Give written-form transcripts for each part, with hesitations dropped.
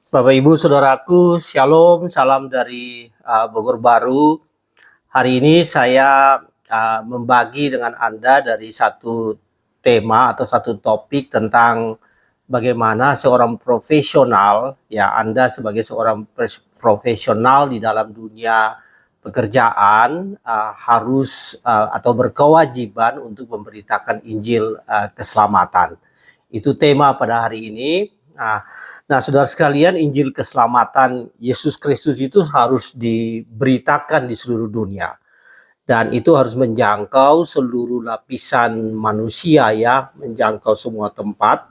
Bapak Ibu Saudaraku, Shalom, salam dari Bogor Baru. Hari ini saya membagi dengan Anda dari satu tema atau satu topik tentang bagaimana seorang profesional, ya Anda sebagai seorang profesional di dalam dunia pekerjaan harus atau berkewajiban untuk memberitakan Injil keselamatan. Itu tema pada hari ini. Nah, saudara sekalian, Injil keselamatan Yesus Kristus itu harus diberitakan di seluruh dunia. Dan itu harus menjangkau seluruh lapisan manusia ya, menjangkau semua tempat.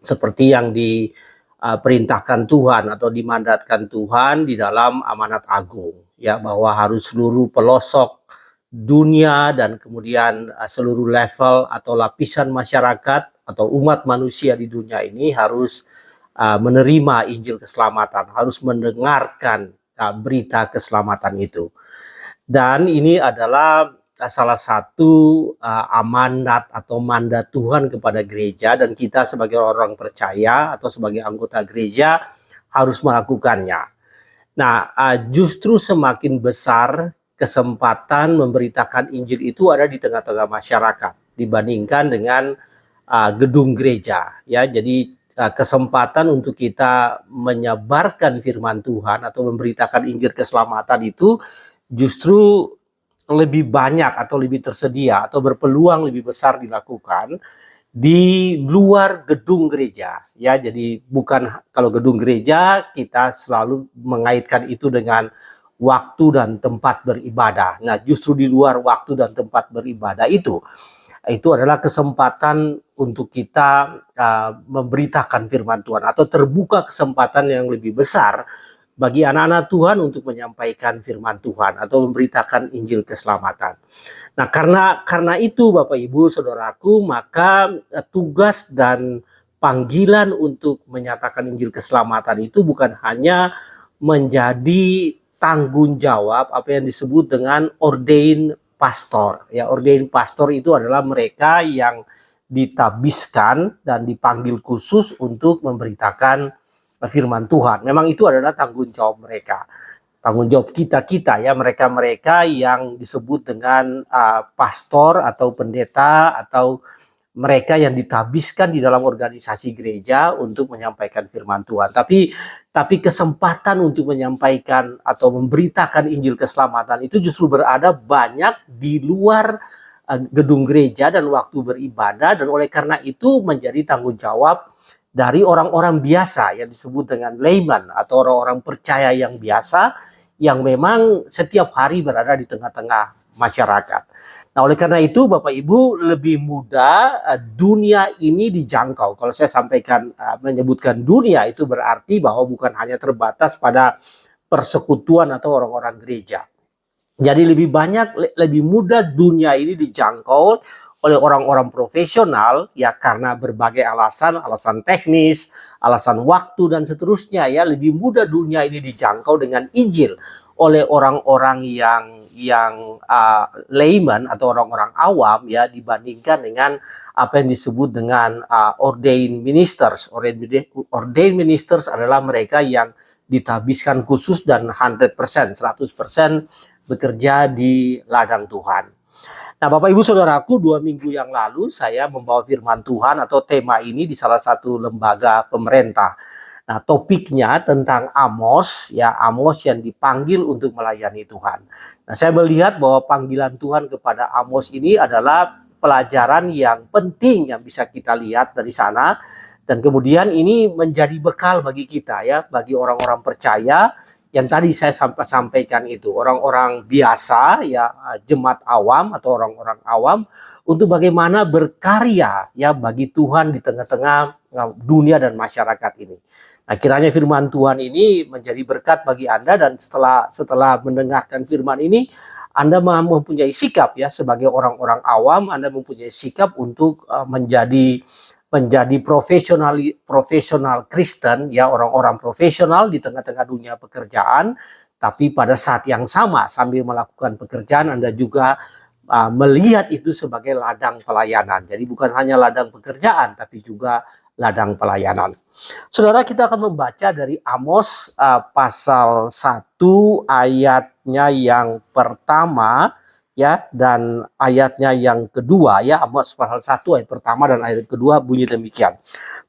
Seperti yang diperintahkan Tuhan atau dimandatkan Tuhan di dalam amanat agung. Ya, bahwa harus seluruh pelosok dunia dan kemudian seluruh level atau lapisan masyarakat atau umat manusia di dunia ini harus menerima Injil keselamatan, harus mendengarkan berita keselamatan itu. Dan ini adalah salah satu amanat atau mandat Tuhan kepada gereja, dan kita sebagai orang percaya atau sebagai anggota gereja harus melakukannya. Nah, justru semakin besar kesempatan memberitakan Injil itu ada di tengah-tengah masyarakat dibandingkan dengan gedung gereja. Ya, jadi kesempatan untuk kita menyebarkan firman Tuhan atau memberitakan Injil keselamatan itu justru lebih banyak atau lebih tersedia atau berpeluang lebih besar dilakukan di luar gedung gereja ya. Jadi bukan, kalau gedung gereja kita selalu mengaitkan itu dengan waktu dan tempat beribadah. Nah, justru di luar waktu dan tempat beribadah itu adalah kesempatan untuk kita memberitakan firman Tuhan, atau terbuka kesempatan yang lebih besar bagi anak-anak Tuhan untuk menyampaikan firman Tuhan atau memberitakan Injil keselamatan. Nah, karena itu Bapak Ibu Saudaraku, maka tugas dan panggilan untuk menyatakan Injil keselamatan itu bukan hanya menjadi tanggung jawab apa yang disebut dengan ordained pastor. Ya, ordained pastor itu adalah mereka yang ditabiskan dan dipanggil khusus untuk memberitakan firman Tuhan. Memang itu adalah tanggung jawab mereka. Tanggung jawab kita ya, mereka-mereka yang disebut dengan pastor atau pendeta atau mereka yang ditabiskan di dalam organisasi gereja untuk menyampaikan firman Tuhan. Tapi kesempatan untuk menyampaikan atau memberitakan Injil keselamatan itu justru berada banyak di luar gedung gereja dan waktu beribadah, dan oleh karena itu menjadi tanggung jawab dari orang-orang biasa yang disebut dengan layman atau orang-orang percaya yang biasa yang memang setiap hari berada di tengah-tengah masyarakat. Nah, oleh karena itu Bapak Ibu, lebih mudah dunia ini dijangkau. Kalau saya sampaikan menyebutkan dunia, itu berarti bahwa bukan hanya terbatas pada persekutuan atau orang-orang gereja. Jadi lebih mudah dunia ini dijangkau oleh orang-orang profesional ya, karena berbagai alasan teknis, alasan waktu dan seterusnya ya. Lebih mudah dunia ini dijangkau dengan Injil oleh orang-orang yang layman atau orang-orang awam ya, dibandingkan dengan apa yang disebut dengan ordained ministers. Ordained ministers adalah mereka yang ditabiskan khusus dan 100% bekerja di ladang Tuhan. Nah, Bapak Ibu Saudaraku, 2 minggu yang lalu saya membawa firman Tuhan atau tema ini di salah satu lembaga pemerintah. Nah, topiknya tentang Amos, ya, Amos yang dipanggil untuk melayani Tuhan. Nah, saya melihat bahwa panggilan Tuhan kepada Amos ini adalah pelajaran yang penting yang bisa kita lihat dari sana, dan kemudian ini menjadi bekal bagi kita ya, bagi orang-orang percaya yang tadi saya sampaikan itu, orang-orang biasa ya, jemaat awam atau orang-orang awam, untuk bagaimana berkarya ya bagi Tuhan di tengah-tengah dunia dan masyarakat ini. Nah, kiranya firman Tuhan ini menjadi berkat bagi Anda, dan setelah mendengarkan firman ini Anda mempunyai sikap ya, sebagai orang-orang awam Anda mempunyai sikap untuk menjadi profesional Kristen ya, orang-orang profesional di tengah-tengah dunia pekerjaan. Tapi pada saat yang sama sambil melakukan pekerjaan Anda juga melihat itu sebagai ladang pelayanan. Jadi bukan hanya ladang pekerjaan, tapi juga ladang pelayanan. Saudara, kita akan membaca dari Amos pasal 1 ayatnya yang pertama ya, dan ayatnya yang kedua ya. Amos pasal 1 ayat pertama dan ayat kedua bunyi demikian.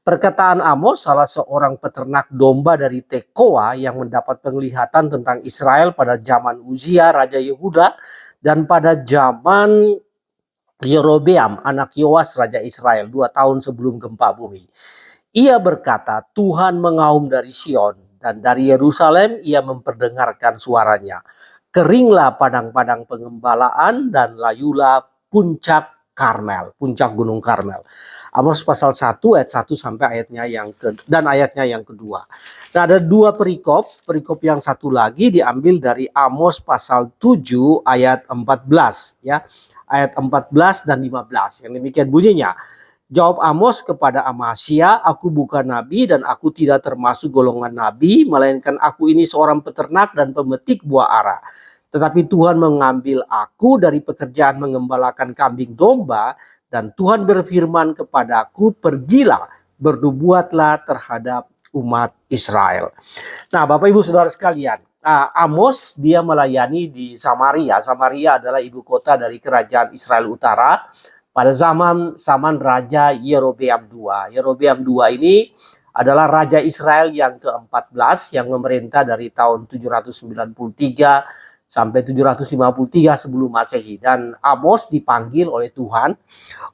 Perkataan Amos, salah seorang peternak domba dari Tekoa yang mendapat penglihatan tentang Israel pada zaman Uzia raja Yehuda dan pada zaman Yerobeam anak Yoas raja Israel 2 tahun sebelum gempa bumi. Ia berkata, Tuhan mengaum dari Sion dan dari Yerusalem ia memperdengarkan suaranya. Keringlah padang-padang pengembalaan dan layulah puncak Karmel, puncak Gunung Karmel. Amos pasal 1 ayat 1 sampai ayatnya ayatnya yang kedua. Nah, ada dua perikop yang satu lagi diambil dari Amos pasal 7 ayat 14 ya. Ayat 14 dan 15 yang demikian bunyinya. Jawab Amos kepada Amasya, aku bukan nabi dan aku tidak termasuk golongan nabi, melainkan aku ini seorang peternak dan pemetik buah ara. Tetapi Tuhan mengambil aku dari pekerjaan mengembalakan kambing domba, dan Tuhan berfirman kepadaku, pergilah, bernubuatlah terhadap umat Israel. Nah, Bapak Ibu Saudara sekalian, Amos dia melayani di Samaria. Samaria adalah ibu kota dari kerajaan Israel Utara pada zaman Raja Yerobeam II. Yerobeam II ini adalah Raja Israel yang ke-14 yang memerintah dari tahun 793 sampai 753 sebelum Masehi. Dan Amos dipanggil oleh Tuhan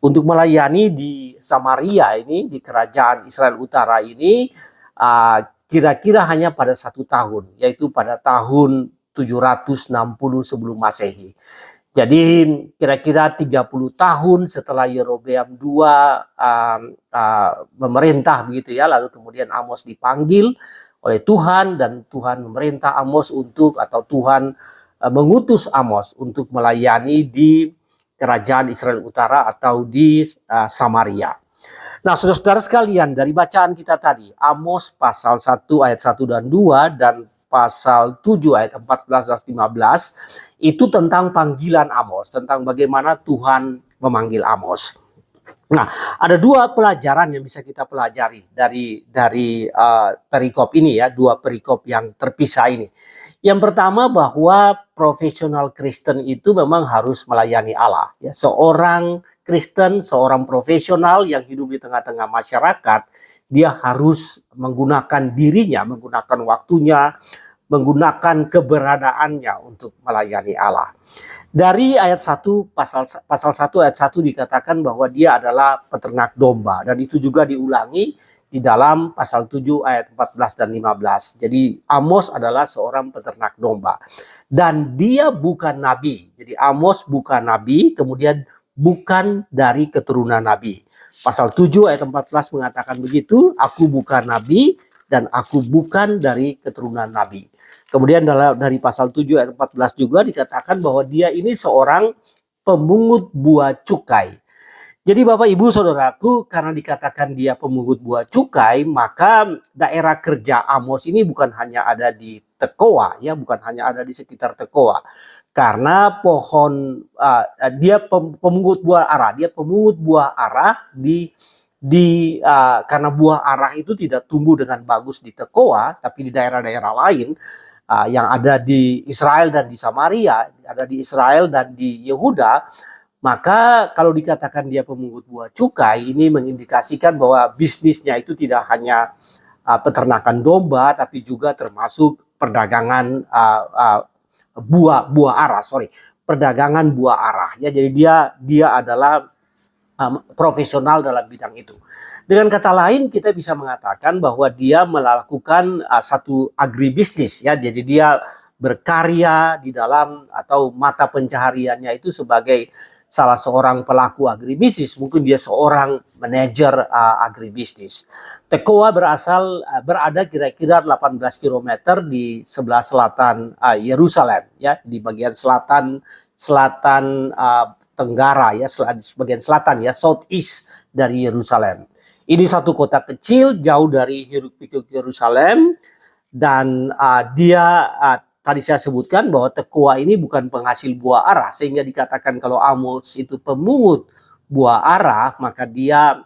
untuk melayani di Samaria ini, di kerajaan Israel Utara ini, kira-kira hanya pada 1 tahun, yaitu pada tahun 760 sebelum Masehi. Jadi kira-kira 30 tahun setelah Yerobeam II memerintah begitu ya, lalu kemudian Amos dipanggil oleh Tuhan dan Tuhan memerintah Amos Tuhan mengutus Amos untuk melayani di kerajaan Israel Utara atau di Samaria. Nah, saudara-saudara sekalian, dari bacaan kita tadi, Amos pasal 1 ayat 1 dan 2 dan pasal 7 ayat 14 dan 15 itu tentang panggilan Amos, tentang bagaimana Tuhan memanggil Amos. Nah, ada dua pelajaran yang bisa kita pelajari dari perikop ini ya, dua perikop yang terpisah ini. Yang pertama, bahwa profesional Kristen itu memang harus melayani Allah. Ya, seorang Kristen, seorang profesional yang hidup di tengah-tengah masyarakat, dia harus menggunakan dirinya, menggunakan waktunya, menggunakan keberadaannya untuk melayani Allah. Dari ayat 1 pasal 1 ayat 1 dikatakan bahwa dia adalah peternak domba, dan itu juga diulangi di dalam pasal 7 ayat 14 dan 15. Jadi Amos adalah seorang peternak domba dan dia bukan nabi. Jadi Amos bukan nabi, kemudian bukan dari keturunan nabi. Pasal 7 ayat 14 mengatakan begitu, aku bukan nabi dan aku bukan dari keturunan nabi. Kemudian dari pasal 7 ayat 14 juga dikatakan bahwa dia ini seorang pemungut buah cukai. Jadi Bapak Ibu Saudaraku, karena dikatakan dia pemungut buah cukai, maka daerah kerja Amos ini bukan hanya ada di Tekoa ya, bukan hanya ada di sekitar Tekoa. Karena dia pemungut buah ara, karena buah ara itu tidak tumbuh dengan bagus di Tekoa, tapi di daerah-daerah lain yang ada di Israel dan di Samaria, ada di Israel dan di Yehuda. Maka kalau dikatakan dia pemungut buah cukai, ini mengindikasikan bahwa bisnisnya itu tidak hanya peternakan domba, tapi juga termasuk perdagangan perdagangan buah ara. Ya, jadi dia adalah profesional dalam bidang itu. Dengan kata lain, kita bisa mengatakan bahwa dia melakukan satu agribisnis ya. Jadi dia berkarya di dalam atau mata pencahariannya itu sebagai salah seorang pelaku agribisnis. Mungkin dia seorang manajer agribisnis. Tekoa berada kira-kira 18 km di sebelah selatan Yerusalem ya, di bagian selatan tenggara ya, bagian selatan ya, southeast dari Yerusalem. Ini satu kota kecil jauh dari hiruk-pikuk Yerusalem, dan tadi saya sebutkan bahwa Tekoa ini bukan penghasil buah ara, sehingga dikatakan kalau Amos itu pemungut buah ara, maka dia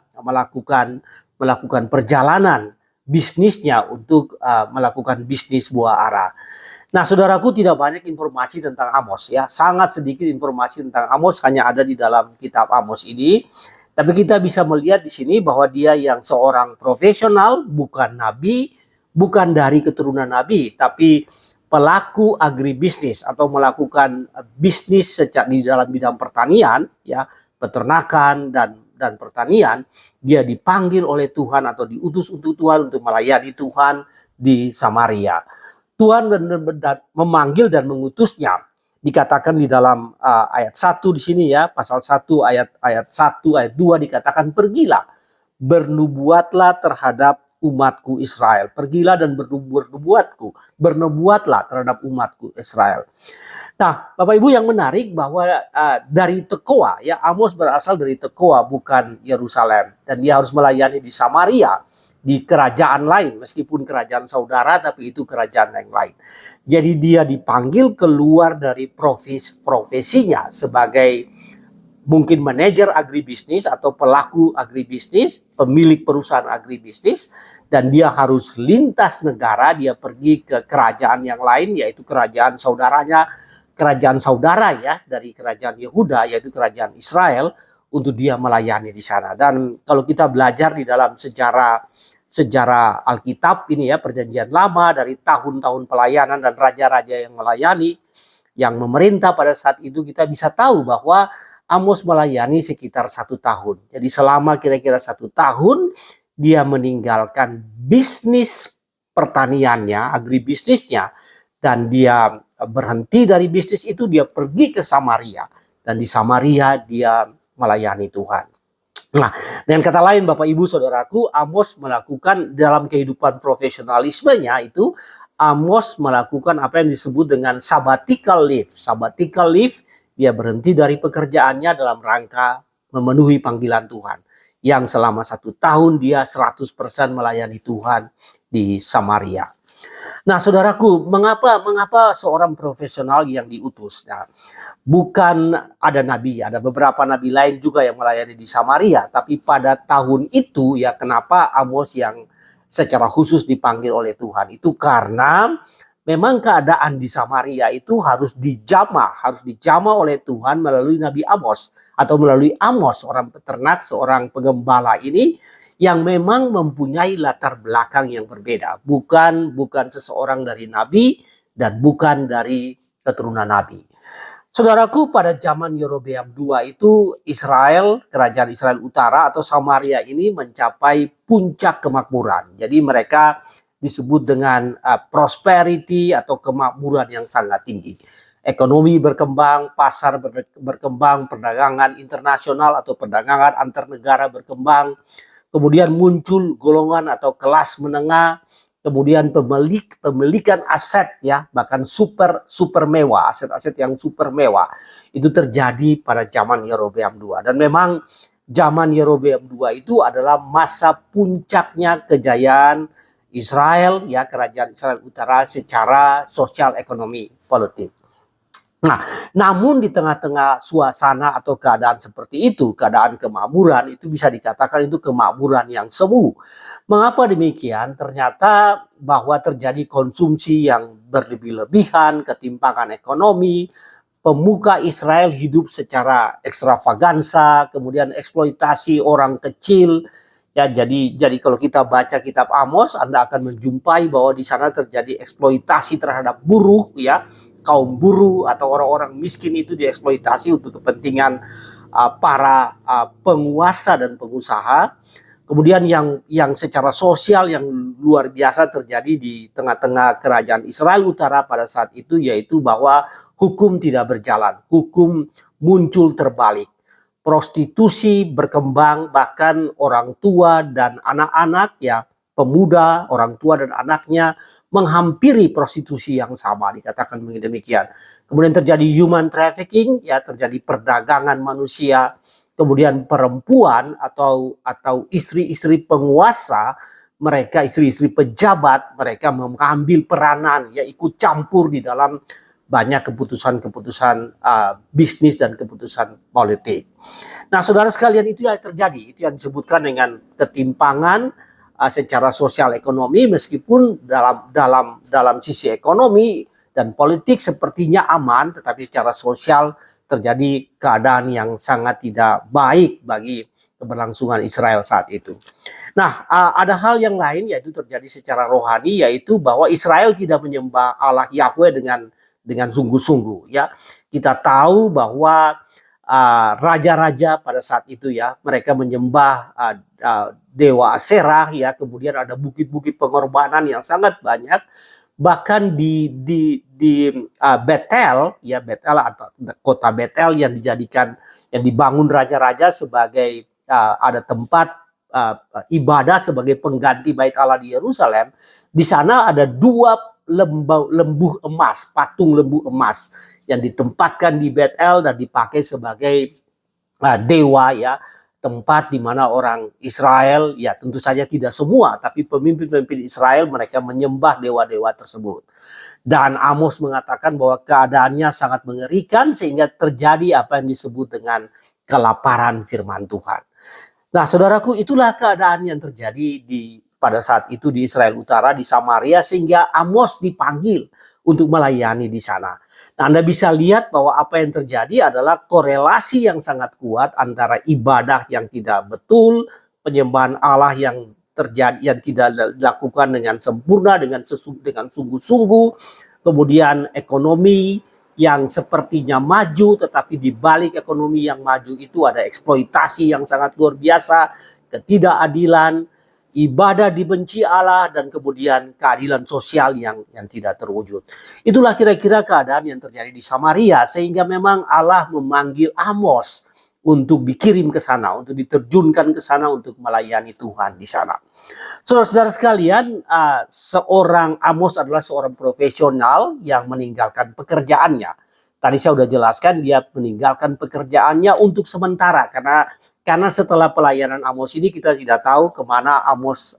melakukan perjalanan bisnisnya untuk melakukan bisnis buah ara. Nah, saudaraku, tidak banyak informasi tentang Amos ya, sangat sedikit informasi tentang Amos hanya ada di dalam kitab Amos ini. Tapi kita bisa melihat di sini bahwa dia yang seorang profesional, bukan nabi, bukan dari keturunan nabi, tapi pelaku agribisnis atau melakukan bisnis di dalam bidang pertanian, ya, peternakan dan pertanian. Dia dipanggil oleh Tuhan atau diutus untuk Tuhan untuk melayani Tuhan di Samaria. Tuhan benar-benar memanggil dan mengutusnya. Dikatakan di dalam ayat 1 di sini ya, pasal 1 ayat 1 ayat 2 dikatakan, pergilah bernubuatlah terhadap umatku Israel. Pergilah dan bernubuatlah terhadap umatku Israel. Nah, Bapak Ibu, yang menarik bahwa dari Tekoa ya, Amos berasal dari Tekoa bukan Yerusalem, dan dia harus melayani di Samaria, di kerajaan lain, meskipun kerajaan saudara, tapi itu kerajaan yang lain. Jadi dia dipanggil keluar dari profesinya sebagai mungkin manajer agribisnis atau pelaku agribisnis, pemilik perusahaan agribisnis, dan dia harus lintas negara, dia pergi ke kerajaan yang lain, yaitu kerajaan saudaranya, kerajaan saudara ya, dari kerajaan Yehuda, yaitu kerajaan Israel, untuk dia melayani di sana. Dan kalau kita belajar di dalam sejarah Alkitab ini ya, perjanjian lama, dari tahun-tahun pelayanan dan raja-raja yang melayani, yang memerintah pada saat itu, kita bisa tahu bahwa Amos melayani sekitar 1 tahun. Jadi selama kira-kira 1 tahun dia meninggalkan bisnis pertaniannya, agribisnisnya, dan dia berhenti dari bisnis itu, dia pergi ke Samaria, dan di Samaria dia melayani Tuhan. Nah, dengan kata lain Bapak Ibu Saudaraku, Amos melakukan dalam kehidupan profesionalismenya itu, Amos melakukan apa yang disebut dengan sabbatical leave. Sabbatical leave, dia berhenti dari pekerjaannya dalam rangka memenuhi panggilan Tuhan. Yang selama 1 tahun dia 100% melayani Tuhan di Samaria. Nah, saudaraku, mengapa seorang profesional yang diutus? Nah, bukan ada nabi, ada beberapa nabi lain juga yang melayani di Samaria, tapi pada tahun itu ya, kenapa Amos yang secara khusus dipanggil oleh Tuhan itu karena memang keadaan di Samaria itu harus dijamah oleh Tuhan melalui Nabi Amos, atau melalui Amos, seorang peternak, seorang penggembala ini, yang memang mempunyai latar belakang yang berbeda. Bukan seseorang dari nabi dan bukan dari keturunan nabi. Saudaraku, pada zaman Yerobeam II itu Israel, kerajaan Israel Utara atau Samaria ini mencapai puncak kemakmuran. Jadi mereka disebut dengan prosperity atau kemakmuran yang sangat tinggi. Ekonomi berkembang, pasar berkembang, perdagangan internasional atau perdagangan antar negara berkembang. Kemudian muncul golongan atau kelas menengah, kemudian pemilikan aset ya, bahkan super mewah, aset-aset yang super mewah. Itu terjadi pada zaman Yerobeam II. Dan memang zaman Yerobeam II itu adalah masa puncaknya kejayaan Israel ya, kerajaan Israel Utara secara sosial, ekonomi, politik. Nah, namun di tengah-tengah suasana atau keadaan seperti itu, keadaan kemakmuran, itu bisa dikatakan itu kemakmuran yang semu. Mengapa demikian? Ternyata bahwa terjadi konsumsi yang berlebih-lebihan, ketimpangan ekonomi, pemuka Israel hidup secara ekstravaganza, kemudian eksploitasi orang kecil. Ya, jadi kalau kita baca kitab Amos, Anda akan menjumpai bahwa di sana terjadi eksploitasi terhadap buruh ya. Kaum buruh atau orang-orang miskin itu dieksploitasi untuk kepentingan para penguasa dan pengusaha. Kemudian yang secara sosial yang luar biasa terjadi di tengah-tengah kerajaan Israel Utara pada saat itu, yaitu bahwa hukum tidak berjalan, hukum muncul terbalik. Prostitusi berkembang, bahkan orang tua dan anak-anak ya, pemuda, orang tua dan anaknya menghampiri prostitusi yang sama, dikatakan demikian. Kemudian terjadi human trafficking, ya, terjadi perdagangan manusia. Kemudian perempuan atau istri-istri penguasa, mereka istri-istri pejabat, mereka mengambil peranan, ya, ikut campur di dalam banyak keputusan-keputusan bisnis dan keputusan politik. Nah, saudara sekalian, itu yang terjadi, itu yang disebutkan dengan ketimpangan secara sosial ekonomi, meskipun dalam sisi ekonomi dan politik sepertinya aman, tetapi secara sosial terjadi keadaan yang sangat tidak baik bagi keberlangsungan Israel saat itu. Nah, ada hal yang lain yaitu terjadi secara rohani, yaitu bahwa Israel tidak menyembah Allah Yahweh dengan sungguh-sungguh. Ya, kita tahu bahwa raja-raja pada saat itu, ya, mereka menyembah dewa Aserah, ya, kemudian ada bukit-bukit pengorbanan yang sangat banyak. Bahkan di Betel, ya, Betel atau kota Betel yang dibangun raja-raja sebagai ada tempat ibadah sebagai pengganti Bait Allah di Yerusalem. Di sana ada 2 lembu emas, patung lembu emas yang ditempatkan di Betel dan dipakai sebagai dewa, ya, tempat di mana orang Israel, ya, tentu saja tidak semua, tapi pemimpin-pemimpin Israel mereka menyembah dewa-dewa tersebut. Dan Amos mengatakan bahwa keadaannya sangat mengerikan sehingga terjadi apa yang disebut dengan kelaparan firman Tuhan. Nah, saudaraku, itulah keadaan yang terjadi pada saat itu di Israel Utara, di Samaria, sehingga Amos dipanggil untuk melayani di sana. Nah, Anda bisa lihat bahwa apa yang terjadi adalah korelasi yang sangat kuat antara ibadah yang tidak betul, penyembahan Allah yang terjadi yang tidak dilakukan dengan sempurna, dengan sungguh-sungguh, kemudian ekonomi yang sepertinya maju, tetapi di balik ekonomi yang maju itu ada eksploitasi yang sangat luar biasa, ketidakadilan, ibadah dibenci Allah, dan kemudian keadilan sosial yang tidak terwujud. Itulah kira-kira keadaan yang terjadi di Samaria, sehingga memang Allah memanggil Amos untuk dikirim ke sana, untuk diterjunkan ke sana untuk melayani Tuhan di sana. Saudara-saudara sekalian, seorang Amos adalah seorang profesional yang meninggalkan pekerjaannya. Tadi saya sudah jelaskan, dia meninggalkan pekerjaannya untuk sementara, karena setelah pelayanan Amos ini kita tidak tahu kemana Amos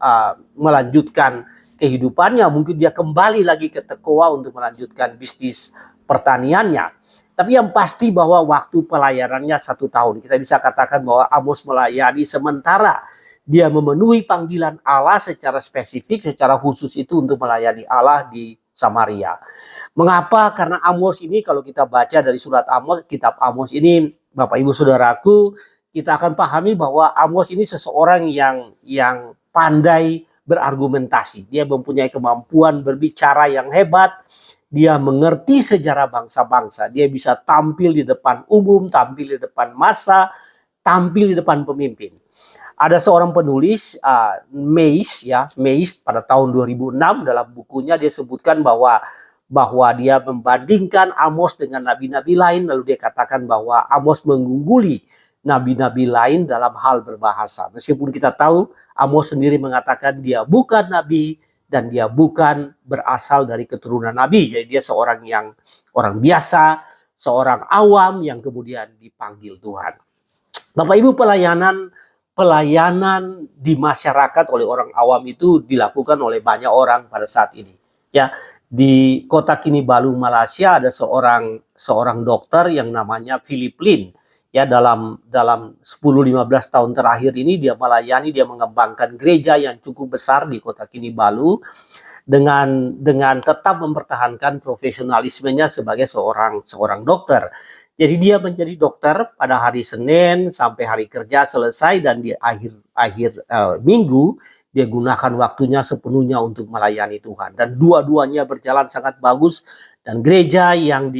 melanjutkan kehidupannya. Mungkin dia kembali lagi ke Tekoa untuk melanjutkan bisnis pertaniannya. Tapi yang pasti bahwa waktu pelayanannya 1 tahun. Kita bisa katakan bahwa Amos melayani sementara dia memenuhi panggilan Allah secara spesifik, secara khusus itu untuk melayani Allah di Samaria. Mengapa? Karena Amos ini, kalau kita baca dari surat Amos, kitab Amos ini, Bapak Ibu Saudaraku, kita akan pahami bahwa Amos ini seseorang yang pandai berargumentasi. Dia mempunyai kemampuan berbicara yang hebat. Dia mengerti sejarah bangsa-bangsa. Dia bisa tampil di depan umum, tampil di depan massa, tampil di depan pemimpin. Ada seorang penulis, Mays pada tahun 2006 dalam bukunya dia sebutkan bahwa dia membandingkan Amos dengan nabi-nabi lain, lalu dia katakan bahwa Amos mengungguli nabi-nabi lain dalam hal berbahasa. Meskipun kita tahu Amos sendiri mengatakan dia bukan nabi dan dia bukan berasal dari keturunan nabi. Jadi dia orang biasa, seorang awam yang kemudian dipanggil Tuhan. Bapak Ibu, pelayanan di masyarakat oleh orang awam itu dilakukan oleh banyak orang pada saat ini. Ya, di kota Kinabalu, Malaysia ada seorang dokter yang namanya Philip Lin. Ya, dalam 10-15 tahun terakhir ini dia melayani, dia mengembangkan gereja yang cukup besar di kota Kinabalu dengan tetap mempertahankan profesionalismenya sebagai seorang dokter. Jadi dia menjadi dokter pada hari Senin sampai hari kerja selesai, dan di akhir minggu dia gunakan waktunya sepenuhnya untuk melayani Tuhan. Dan dua-duanya berjalan sangat bagus, dan gereja yang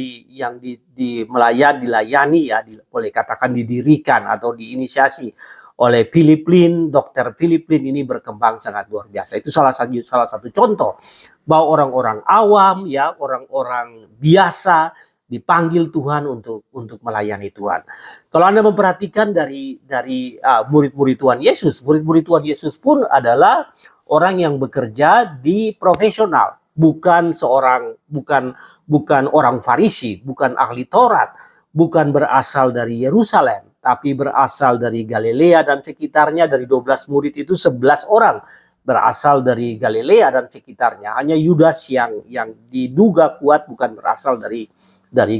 dilayani, ya, boleh katakan didirikan atau diinisiasi oleh Philip Lin, Dr. Philip Lin ini berkembang sangat luar biasa. Itu salah satu contoh bahwa orang-orang awam, ya, orang-orang biasa dipanggil Tuhan untuk melayani Tuhan. Kalau Anda memperhatikan dari murid-murid Tuhan Yesus, murid-murid Tuhan Yesus pun adalah orang yang bekerja di profesional, bukan orang Farisi, bukan ahli Taurat, bukan berasal dari Yerusalem, tapi berasal dari Galilea dan sekitarnya. Dari 12 murid itu 11 orang berasal dari Galilea dan sekitarnya. Hanya Yudas yang diduga kuat bukan berasal dari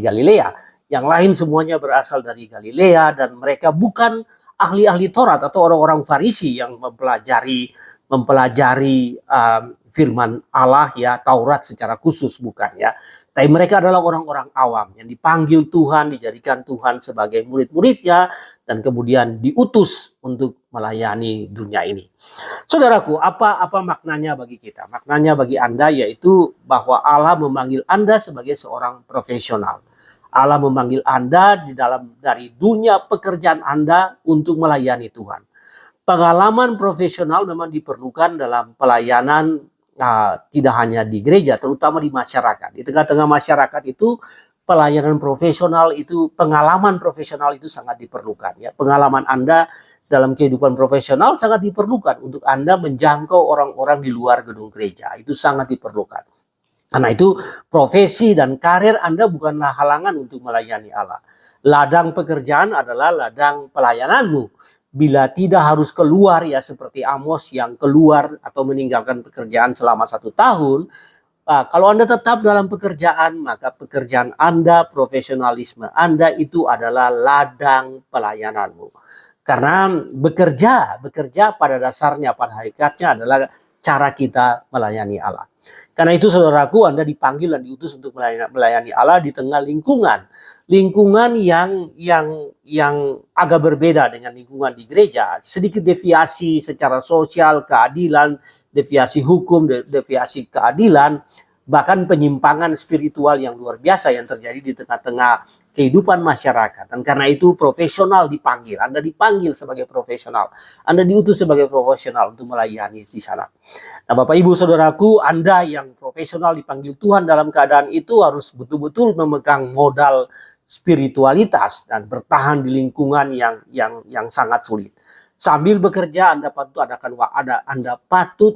Galilea. Yang lain semuanya berasal dari Galilea dan mereka bukan ahli-ahli Taurat atau orang-orang Farisi yang mempelajari firman Allah ya, Taurat secara khusus, bukan ya. Tapi mereka adalah orang-orang awam yang dipanggil Tuhan, dijadikan Tuhan sebagai murid-muridnya dan kemudian diutus untuk melayani dunia ini. Saudaraku, apa maknanya bagi kita? Maknanya bagi Anda yaitu bahwa Allah memanggil Anda sebagai seorang profesional. Allah memanggil Anda dari dunia pekerjaan Anda untuk melayani Tuhan. Pengalaman profesional memang diperlukan dalam pelayanan, tidak hanya di gereja, terutama di masyarakat. Di tengah-tengah masyarakat itu pelayanan profesional itu, pengalaman profesional itu sangat diperlukan. Ya, pengalaman Anda dalam kehidupan profesional sangat diperlukan untuk Anda menjangkau orang-orang di luar gedung gereja. Itu sangat diperlukan. Karena itu profesi dan karir Anda bukanlah halangan untuk melayani Allah. Ladang pekerjaan adalah ladang pelayananmu. Bila tidak harus keluar ya seperti Amos yang keluar atau meninggalkan pekerjaan selama 1 tahun. Kalau Anda tetap dalam pekerjaan, maka pekerjaan Anda, profesionalisme Anda itu adalah ladang pelayananmu. Karena bekerja pada dasarnya, pada hakikatnya adalah cara kita melayani Allah. Karena itu saudaraku, Anda dipanggil dan diutus untuk melayani Allah di tengah lingkungan yang agak berbeda dengan lingkungan di gereja. Sedikit deviasi secara sosial, keadilan, deviasi hukum, deviasi keadilan, bahkan penyimpangan spiritual yang luar biasa yang terjadi di tengah-tengah kehidupan masyarakat. Dan karena itu profesional dipanggil. Anda dipanggil sebagai profesional. Anda diutus sebagai profesional untuk melayani di sana. Nah, Bapak Ibu Saudaraku, Anda yang profesional dipanggil Tuhan dalam keadaan itu harus betul-betul memegang modal spiritualitas dan bertahan di lingkungan yang sangat sulit. Sambil bekerja Anda patut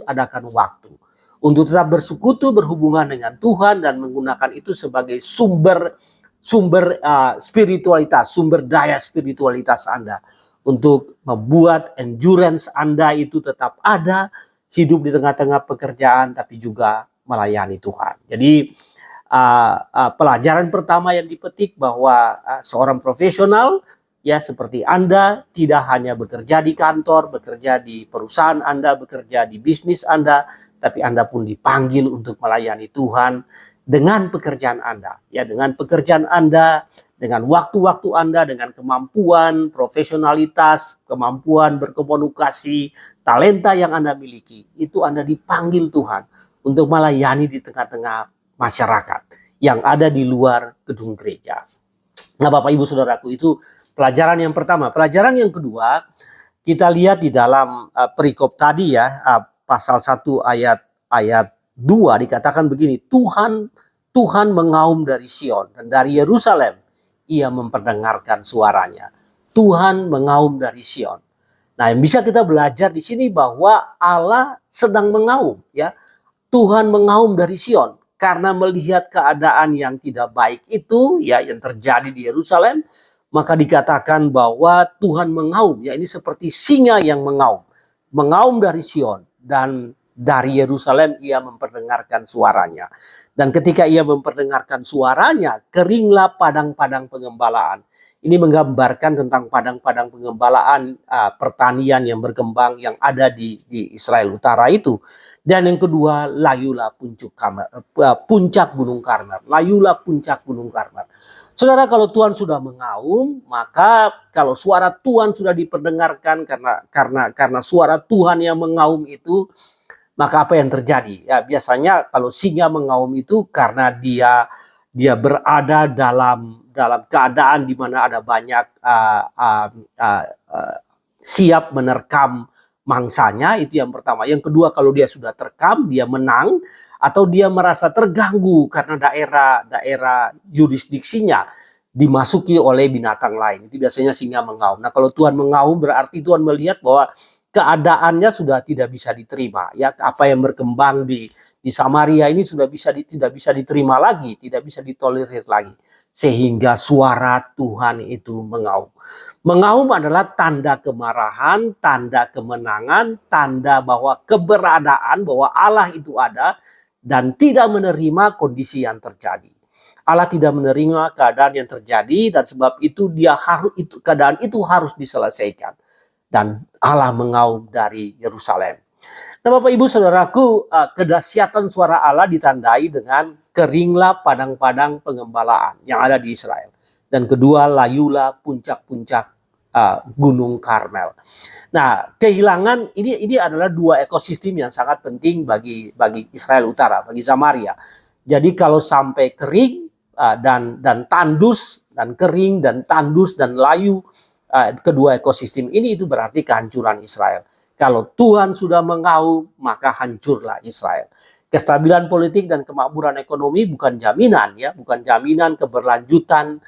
adakan waktu untuk tetap bersekutu, berhubungan dengan Tuhan dan menggunakan itu sebagai sumber spiritualitas, sumber daya spiritualitas Anda untuk membuat endurance Anda itu tetap ada, hidup di tengah-tengah pekerjaan tapi juga melayani Tuhan. Jadi pelajaran pertama yang dipetik bahwa seorang profesional ya seperti Anda tidak hanya bekerja di kantor, bekerja di perusahaan Anda, bekerja di bisnis Anda, tapi Anda pun dipanggil untuk melayani Tuhan dengan pekerjaan Anda. Ya, dengan pekerjaan Anda, dengan waktu-waktu Anda, dengan kemampuan, profesionalitas, kemampuan berkomunikasi, talenta yang Anda miliki, itu Anda dipanggil Tuhan untuk melayani di tengah-tengah masyarakat yang ada di luar gedung gereja. Nah, Bapak Ibu Saudaraku, itu pelajaran yang pertama. Pelajaran yang kedua, kita lihat di dalam perikop tadi ya, pasal 1 ayat 2 dikatakan begini, Tuhan mengaum dari Sion dan dari Yerusalem ia memperdengarkan suaranya. Tuhan mengaum dari Sion. Nah, yang bisa kita belajar di sini bahwa Allah sedang mengaum ya. Tuhan mengaum dari Sion karena melihat keadaan yang tidak baik itu ya yang terjadi di Yerusalem. Maka dikatakan bahwa Tuhan mengaum, ya ini seperti singa yang mengaum dari Sion dan dari Yerusalem ia memperdengarkan suaranya. Dan ketika ia memperdengarkan suaranya, keringlah padang-padang pengembalaan. Ini menggambarkan tentang padang-padang pengembalaan pertanian yang berkembang yang ada di Israel Utara itu. Dan yang kedua, layulah puncak Gunung Karmel. Layulah puncak Gunung Karmel. Saudara, kalau Tuhan sudah mengaum, maka kalau suara Tuhan sudah diperdengarkan karena suara Tuhan yang mengaum itu, maka apa yang terjadi? Ya, biasanya kalau singa mengaum itu karena dia berada dalam keadaan di mana ada banyak siap menerkam mangsanya, itu yang pertama. Yang kedua, kalau dia sudah terkam, dia menang, atau dia merasa terganggu karena daerah yurisdiksinya dimasuki oleh binatang lain. Itu biasanya singa mengaum. Nah, kalau Tuhan mengaum berarti Tuhan melihat bahwa keadaannya sudah tidak bisa diterima. Ya, apa yang berkembang di Samaria ini sudah tidak bisa diterima lagi, tidak bisa ditolerir lagi. Sehingga suara Tuhan itu mengaum. Mengaum adalah tanda kemarahan, tanda kemenangan, tanda bahwa keberadaan, bahwa Allah itu ada dan tidak menerima kondisi yang terjadi. Allah tidak menerima keadaan yang terjadi dan sebab itu keadaan itu harus diselesaikan. Dan Allah mengaum dari Yerusalem. Nah, Bapak Ibu Saudaraku, kedahsyatan suara Allah ditandai dengan keringlah padang-padang pengembalaan yang ada di Israel. Dan kedua, layulah puncak-puncak Gunung Karmel. Nah, kehilangan ini adalah dua ekosistem yang sangat penting bagi Israel Utara, bagi Samaria. Jadi kalau sampai kering dan tandus dan kering dan tandus dan layu, kedua ekosistem ini itu berarti kehancuran Israel. Kalau Tuhan sudah mengaum, maka hancurlah Israel. Kestabilan politik dan kemakmuran ekonomi bukan jaminan, ya, bukan jaminan keberlanjutan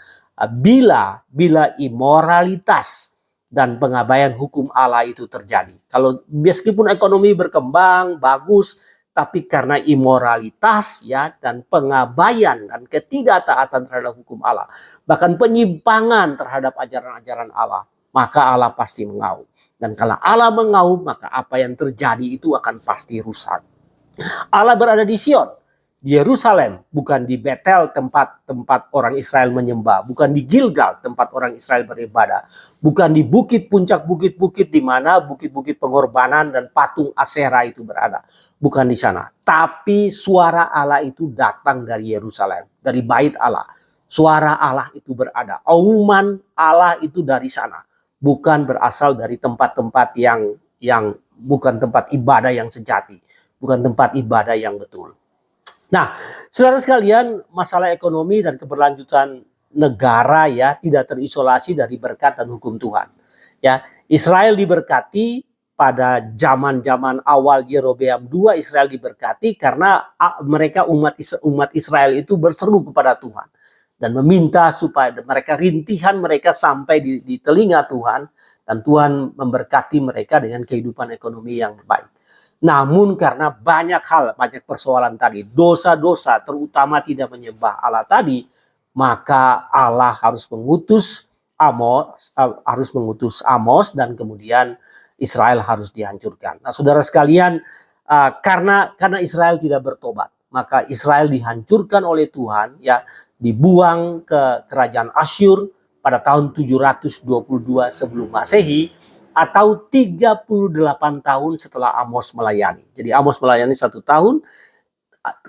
bila immoralitas dan pengabaian hukum Allah itu terjadi. Kalau meskipun ekonomi berkembang bagus, tapi karena imoralitas, ya, dan pengabaian dan ketidaktaatan terhadap hukum Allah, bahkan penyimpangan terhadap ajaran-ajaran Allah, maka Allah pasti mengaum. Dan kalau Allah mengaum, maka apa yang terjadi itu akan pasti rusak. Allah berada di Sion, di Yerusalem, bukan di Betel tempat orang Israel menyembah, bukan di Gilgal tempat orang Israel beribadah, bukan di puncak-bukit-bukit di mana bukit-bukit pengorbanan dan patung Asyera itu berada, bukan di sana. Tapi suara Allah itu datang dari Yerusalem, dari bait Allah. Suara Allah itu berada, auman Allah itu dari sana, bukan berasal dari tempat-tempat yang bukan tempat ibadah yang sejati, bukan tempat ibadah yang betul. Nah, saudara sekalian, masalah ekonomi dan keberlanjutan negara, ya, tidak terisolasi dari berkat dan hukum Tuhan. Ya, Israel diberkati pada zaman-zaman awal Yerobeam II. Israel diberkati karena mereka umat Israel itu berseru kepada Tuhan dan meminta supaya mereka rintihan mereka sampai di telinga Tuhan, dan Tuhan memberkati mereka dengan kehidupan ekonomi yang baik. Namun karena banyak persoalan tadi, dosa-dosa terutama tidak menyembah Allah tadi, maka Allah harus mengutus Amos dan kemudian Israel harus dihancurkan. Nah, saudara sekalian, karena Israel tidak bertobat, maka Israel dihancurkan oleh Tuhan, ya, dibuang ke kerajaan Asyur pada tahun 722 sebelum Masehi, atau 38 tahun setelah Amos melayani. Jadi Amos melayani 1 tahun,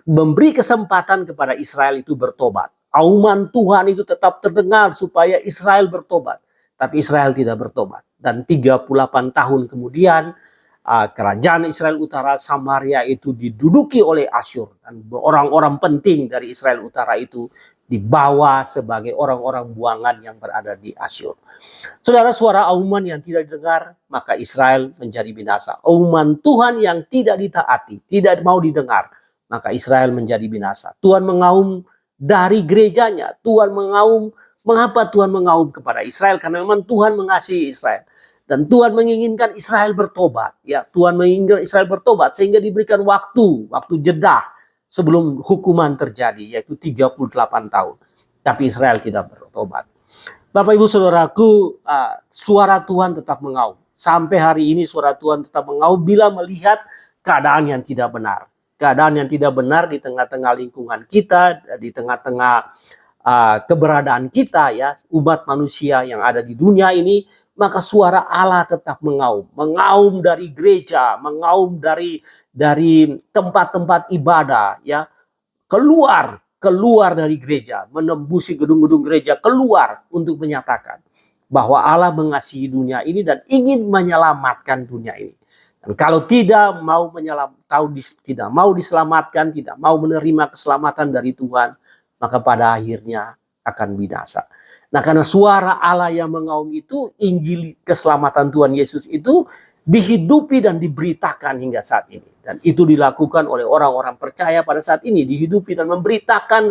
memberi kesempatan kepada Israel itu bertobat. Auman Tuhan itu tetap terdengar supaya Israel bertobat, tapi Israel tidak bertobat. Dan 38 tahun kemudian, kerajaan Israel Utara, Samaria itu diduduki oleh Asyur, dan orang-orang penting dari Israel Utara itu dibawa sebagai orang-orang buangan yang berada di Asyur. Saudara, suara auman yang tidak didengar, maka Israel menjadi binasa. Auman Tuhan yang tidak ditaati, tidak mau didengar, maka Israel menjadi binasa. Tuhan mengaum dari gerejanya. Tuhan mengaum. Mengapa Tuhan mengaum kepada Israel? Karena memang Tuhan mengasihi Israel. Dan Tuhan menginginkan Israel bertobat. Ya, Tuhan menginginkan Israel bertobat sehingga diberikan waktu jeda sebelum hukuman terjadi, yaitu 38 tahun. Tapi Israel tidak bertobat. Bapak Ibu Saudaraku, suara Tuhan tetap mengaum. Sampai hari ini suara Tuhan tetap mengaum bila melihat keadaan yang tidak benar. Keadaan yang tidak benar di tengah-tengah lingkungan kita, di tengah-tengah keberadaan kita, ya, umat manusia yang ada di dunia ini, maka suara Allah tetap mengaum. Mengaum dari gereja, mengaum dari tempat-tempat ibadah, ya, keluar dari gereja, menembusi gedung-gedung gereja, keluar untuk menyatakan bahwa Allah mengasihi dunia ini dan ingin menyelamatkan dunia ini. Dan kalau tidak mau diselamatkan, tidak mau menerima keselamatan dari Tuhan, maka pada akhirnya akan binasa. Nah, karena suara Allah yang mengaum itu, Injil keselamatan Tuhan Yesus itu dihidupi dan diberitakan hingga saat ini. Dan itu dilakukan oleh orang-orang percaya pada saat ini, dihidupi dan memberitakan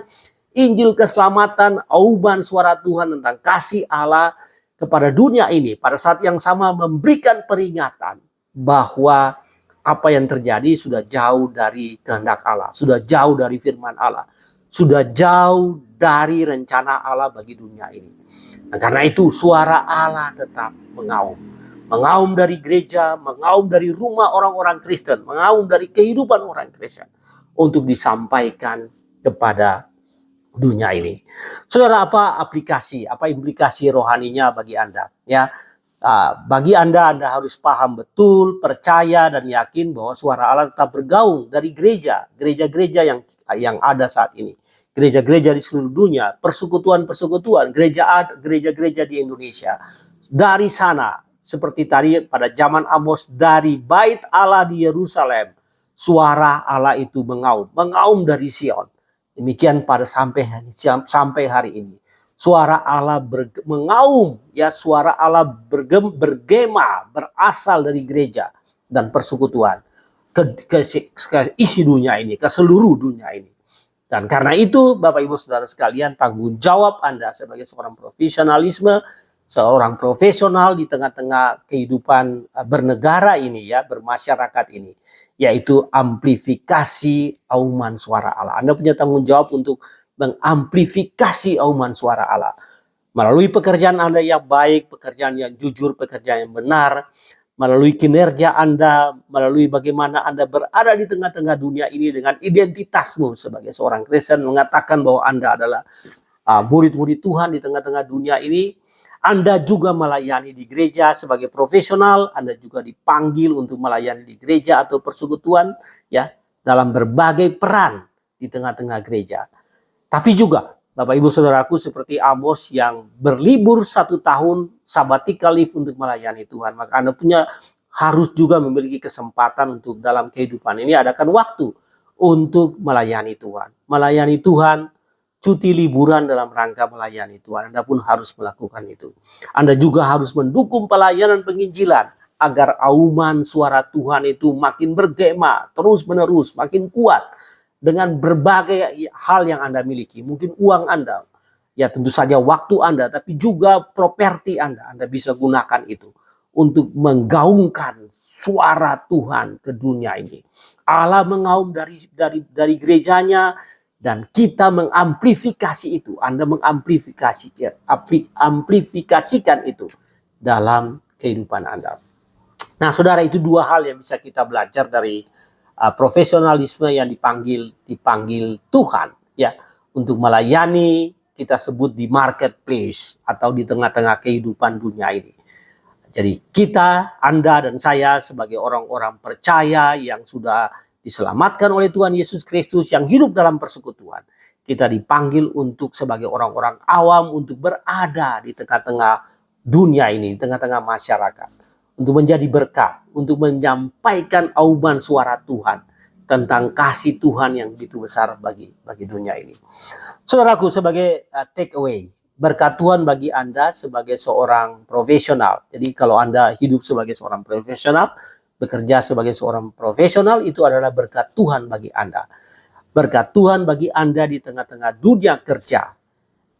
Injil keselamatan, auman suara Tuhan tentang kasih Allah kepada dunia ini. Pada saat yang sama memberikan peringatan bahwa apa yang terjadi sudah jauh dari kehendak Allah, sudah jauh dari firman Allah, sudah jauh dari rencana Allah bagi dunia ini. Nah, karena itu suara Allah tetap mengaum. Mengaum dari gereja, mengaum dari rumah orang-orang Kristen, mengaum dari kehidupan orang Kristen untuk disampaikan kepada dunia ini. Saudara, apa aplikasi, apa implikasi rohaninya bagi Anda? Ya, bagi Anda harus paham betul, percaya dan yakin bahwa suara Allah tetap bergaung dari gereja-gereja yang ada saat ini. Gereja-gereja di seluruh dunia, persekutuan-persekutuan, gereja-gereja di Indonesia. Dari sana, seperti tadi pada zaman Amos, dari bait Allah di Yerusalem, suara Allah itu mengaum dari Sion. Demikian pada sampai hari ini. Suara Allah mengaum, ya, suara Allah bergema, berasal dari gereja dan persekutuan ke isi dunia ini, ke seluruh dunia ini. Dan karena itu, Bapak Ibu Saudara sekalian, tanggung jawab Anda sebagai seorang profesional di tengah-tengah kehidupan bernegara ini, ya, bermasyarakat ini, yaitu amplifikasi auman suara Allah. Anda punya tanggung jawab untuk mengamplifikasi auman suara Allah melalui pekerjaan Anda yang baik, pekerjaan yang jujur, pekerjaan yang benar, melalui kinerja Anda, melalui bagaimana Anda berada di tengah-tengah dunia ini dengan identitasmu sebagai seorang Kristen, mengatakan bahwa Anda adalah murid-murid Tuhan di tengah-tengah dunia ini. Anda juga melayani di gereja sebagai profesional, Anda juga dipanggil untuk melayani di gereja atau persekutuan, ya, dalam berbagai peran di tengah-tengah gereja. Tapi juga Bapak Ibu Saudaraku seperti Amos yang berlibur 1 tahun sabbatical leave untuk melayani Tuhan, maka Anda harus juga memiliki kesempatan untuk dalam kehidupan ini adakan waktu untuk melayani Tuhan. Melayani Tuhan, cuti liburan dalam rangka melayani Tuhan, Anda pun harus melakukan itu. Anda juga harus mendukung pelayanan penginjilan agar auman suara Tuhan itu makin bergema, terus-menerus, makin kuat. Dengan berbagai hal yang Anda miliki, mungkin uang Anda, ya tentu saja waktu Anda, tapi juga properti Anda bisa gunakan itu untuk menggaungkan suara Tuhan ke dunia ini. Allah mengaum dari gerejanya dan kita mengamplifikasi itu. Anda mengamplifikasikan itu dalam kehidupan Anda. Nah, saudara, itu dua hal yang bisa kita belajar dari profesionalisme yang dipanggil Tuhan, ya, untuk melayani, kita sebut di marketplace atau di tengah-tengah kehidupan dunia ini. Jadi kita, Anda dan saya sebagai orang-orang percaya yang sudah diselamatkan oleh Tuhan Yesus Kristus, yang hidup dalam persekutuan, kita dipanggil untuk sebagai orang-orang awam untuk berada di tengah-tengah dunia ini, di tengah-tengah masyarakat, untuk menjadi berkat, untuk menyampaikan auman suara Tuhan tentang kasih Tuhan yang begitu besar bagi dunia ini. Saudaraku, sebagai take away, berkat Tuhan bagi Anda sebagai seorang profesional. Jadi kalau Anda hidup sebagai seorang profesional, bekerja sebagai seorang profesional, itu adalah berkat Tuhan bagi Anda. Berkat Tuhan bagi Anda di tengah-tengah dunia kerja.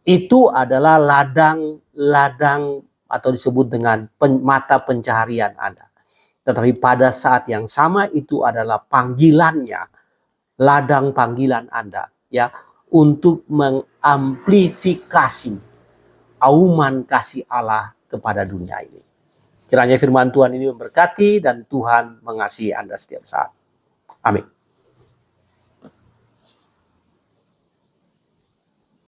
Itu adalah ladang atau disebut dengan mata pencaharian Anda. Tetapi pada saat yang sama itu adalah panggilannya, ladang panggilan Anda, ya, untuk mengamplifikasi auman kasih Allah kepada dunia ini. Kiranya firman Tuhan ini memberkati dan Tuhan mengasihi Anda setiap saat. Amin.